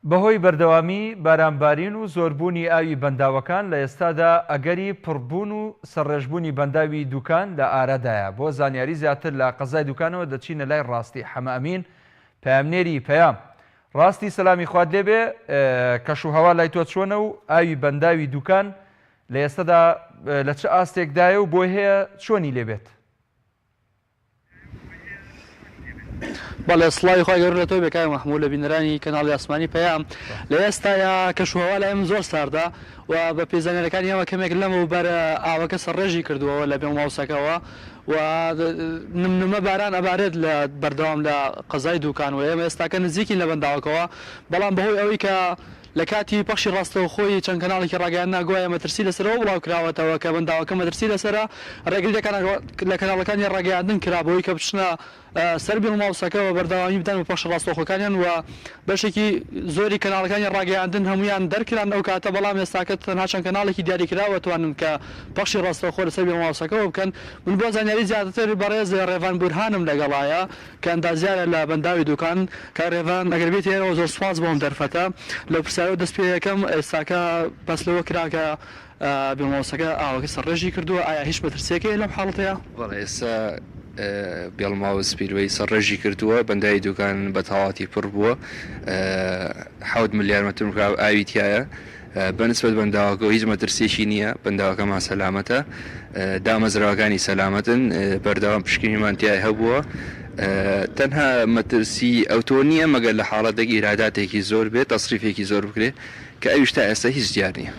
بەهۆی بەردەوامی بارانبارین و زۆربوونی ئاوی بەنداوەکان لە ئێستادا ئەگەری پڕبوون و سەرڕێژبوونی بەنداوی دوکان لە ئارەدایە. بۆ زانیاری زیاتر لە قەزای دوکانەوە دەچینە لای ڕاستی حەمەئەمین، پەیامنێری پەیام. ڕاستی سەلامی خواد لێبێ، کەشوهەوا لای تۆ چۆنە و ئاوی بەنداوی دوکان لە ئێستادا لە چه ئاستێکدایە و بۆی هەیە چۆنی لێبێت؟ بەڵێ سڵاوی خۆی گەورەتەوە بێکای مەحموود لە بینەرانی کەناڵی ئاسمانی پەیام. لە ئێستایا کەشوهەوا لە ئێمە زۆر ساردا و بە پێزانەرەکانی ئێمە کەمێک لەمە بەرە ئاوەکە سەرڕێژی کردووەوە لە پێم ماوسەکەەوە و نمنمە باران ئەبارێت لە بەردەوام لە قەزای دوکان و ئێمە ئێستاکە نزیکی لە بەنداوەکەوە، بەڵام بەهۆی ئەوەی کە لە کاتی پەخشی ڕاستەوە خۆی چەند کەناڵێکی ڕاگەیان ناگوایە مەترسی لەسەرەوە بڵاو کراوەتەوە کە بەنداوەکە مەترسی لەسەرە ڕێگریەکان لە کەناڵەکانی ڕاگەیاندن کرا بەوەی کە بچنە سەر بیڵماوسەکەەوە بەردەوامی بدەن بە پەخش ڕاستەوخۆکانیان و بەشێکی زۆری کەناڵەکانی ڕاگەیاندن هەمویان دەرکران ئەو کاتە، بەڵام ئێستاکە تەنها چەند کەناڵێکی دیاریکراوە توانن کە پەخشی ڕاستەوخۆ لەسەر بیڵماوسەکەەوە بکەن. من بۆ زانیاری زیاتر بەڕێز ڕێڤان بورهانم لەگەڵایە کە ئەندازیارە لە بەنداوی دوکان کە ڕێڤان ئەگەر بێت ئێرەوە زۆر سوپاس بۆم دەرفەتە لەو پرسیارە دەست پێ یەکەم ئێستاکە بەس لەوە کراکە بیڵماوسەکە ئاوەکە سەرڕێژی کردووە، ئایا هیچ مەترسیەکەی لەم حاڵەتەیە؟ بەڵێ ئێستا بیڵماوە سپیروەی سەرڕێژی کردووە، بەندای دوکان بە تەواوەتی پڕ بووە، 7 ملیار مەتر مکعب ئاوی تایە. بەنسبەت بەنداوەکە هیچ مەترسێکی نییە، بەنداوەکەمان سەلامەتە، دامەزراوەکانی سەلامەتن، بەردەوام پشکنیمان تای هەبووە. تەنها مەترسی ئەوتۆ نییە مەگەر لە حاڵەتێک ئیراداتێکی زۆر بێت، تەسریفێکی زۆر بکرێت کە ئەویش تا ئێستا هیچ دیار نییە.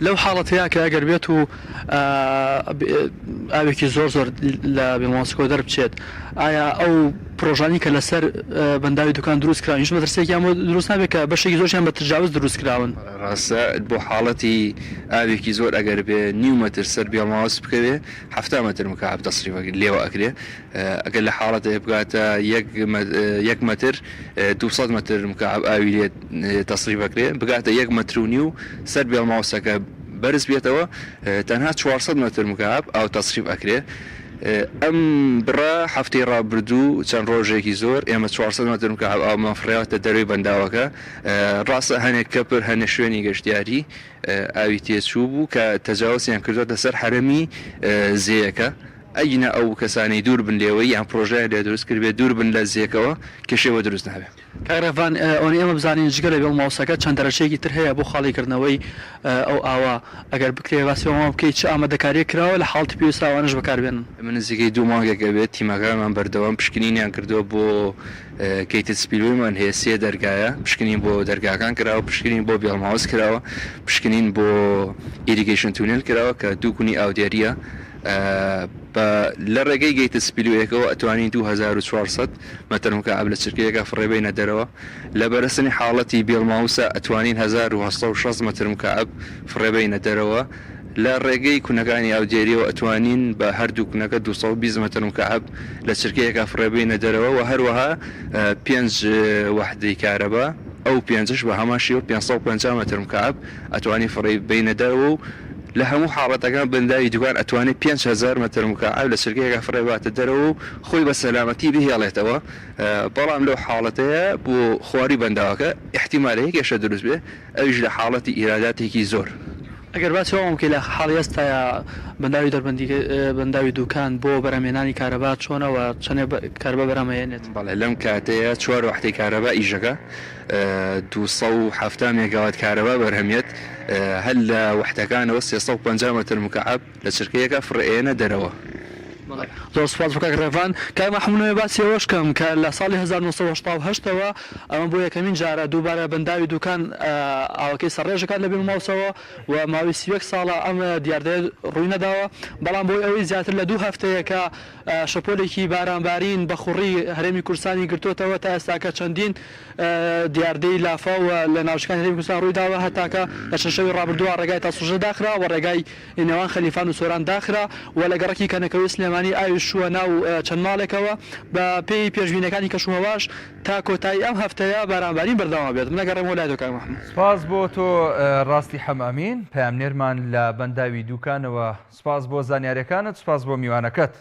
لەو حاڵەتەیە کە ئەگەر بێت و ئاوێکی زۆر زۆر لە بیڵماوسەکەەوە دەربچێت، ئایا ئەو پرۆژانی کە لەسەر بەنداوی دوکان دروست کراون هیچ مەترسێکیان دروست نابێت کە بەشێکی زۆرشیان بە تجاوز دروست کراون؟ ڕاستە بۆ حاڵەتی ئاوێکی زۆر ئەگەر بێ نیو مەتر سەر بیڵماوەس بکەوێ 7 مەتر مکعب تەسریفەکە لێوە ئەکرێ. ئەگەر لە حاڵەتە بگاتە 1 مەتر 200 مەتر مکعب ئاوی لێ تەسریفەکرێ، بگاتە 1 مەتر و نیو سەر بیڵماوسەکە بەرز بێتەوە، تەنها 400 مەتر مکعب ئاو تەسریف ئەکرێ. ئەم بڕە هەفتەی ڕابردوو چەند ڕۆژێکی زۆر ئێمە 400 مەتر مکعب ئاو مەفرێتە دەروی بەنداوەکە. ڕاستە هەنێک کەپر هەنێ شوێنی گەشتیاری ئاوی تێچوو بوو کە تەجاوزیان کردوتە سەر حرەمی زێیەکە. ئەگینە ئەو کەسانی دوور بن لێەوەی یان پرۆژەیە لێ دروست کردبێت دوور بن لە زیەکەوە کێشەوە دروست نابێت. کارێڤان ئەوەی ئێمە بزانین جگە لە بیڵماوسەکە چەند دەرەچەیەکی تر هەیە بۆ خاڵیکردنەوەی ئەو ئاوا ئەگەر بکرێ باسیەوە بکەیت چه ئامادەکاری کراوە لە حاڵتی پێویستاوانش بەکاربێنن؟ من نزیکەی 2 مانگێکە بێت تیمەکانمان بەردەوام پشکنینیان کردووە بۆ کەیتت سپیلویمان هەیە 3 دەرگایە، پشکنین بۆ دەرگاکان کراوە، پشکنین بۆ بیڵماوس کراوە، پشکنین بۆ ئیریگەیشن تونێل کراوە کە دووکونی ئاودێریە. لە ڕێگەی گەیتە سپیلوەکەەوە ئەتوانین 2400 مەتر مکعب لە چرکەیەکە فڕێبینە دەرەوە. لە بەرەسنی حاڵەتی بیڵماوسە ئەتوانین 1960 مەتر مکعب فڕێبینە دەرەوە. لە ڕێگەی کوونەکانی ئاودێریەوە ئەتوانین بە هەردوو کوونەکە 220 مەتر مکعب لە چرکەیەکە فڕێبینە دەرەوە و هەروەها 5 وحدەی کارەبا، ئەو 5ش بە هەماشیەوە 550 مەتر مکعب ئەتوانی فڕێبینە دەرەوە. لە هەموو حاڵەتەکان بەنداوی دوکان ئەتوانێت 5000 مەتر مکعب لە چرکەیەکە فڕێباتە دەرەوە و خۆی بە سەلامەتی بهێڵێتەوە. بەڵام لەو حاڵەتەیە بۆ خواری بەنداوەکە احتیمالەیە کێشە دروست بێ، ئەویش لە حاڵەتی ئیراداتێکی زۆر. ئەگەر باسیەوەم کە لە حاڵی ئێستاە بەنداوی بەنداوی دوکان بۆ بەرەمێنانی کارەبا چۆنەوە چەنێ کاربە بەرەمەێنێت؟ بەڵێ لەم کاتەیە 4 وحدەی کارەبا ئیژەکە 270 مێگاوات کارەبا بەرهەمێت، هەل لە وحدەکانەوە 350 مەتر مکعب لە چرکەیەکە فڕێنە دەرەوە. زۆر سوپاس بۆ کاک ڕێڤان. کای مەحموود باسی ئەوەش کەم کە لە ساڵی 1970ەوە ئەمە بۆ یەکەمین جارە دووبارە بەنداوی دوکان ئاوەکەی سەرڕێژەکان لە بیڵماوسەوە و ماوەی 31 ساڵە ئەم دیاردەیە ڕووی نەداوە، بەڵام بۆی ئەوەی زیاتر لە 2 هەفتەیەکە شەپۆلێکی بارانبارین بە خوڕی هەرێمی کوردستانی گرتوتەوە تا ئێستاکە چەندین دیاردەی لافە و لە ناوچەکانی هەرێمی کوردستان ڕووی داوە، هەتاکە لە چەند شەوی ڕابردووە ڕێگای تاسوژە داخرا و ڕێگای نێوان خەلیفان و سۆران داخرا و لە گەڕەکی کەنەکەوی سلێمانی ئاوی شووە ناو چەند ماڵێکەوە بە پێی پێشبینەکانی کەشوهەواش تا کۆتایی ئەم هەفتەیە بارانبارین بەردەوام بێت. منەگەڕێمەوە لای دۆکای مەحموود. سپاس بۆ تۆ ڕاستی حەمەئەمین، پەیامنێرمان لە بەنداوی دوکانەوە. سپاس بۆ زانیاریەکانت، سپاس بۆ میوانەکەت.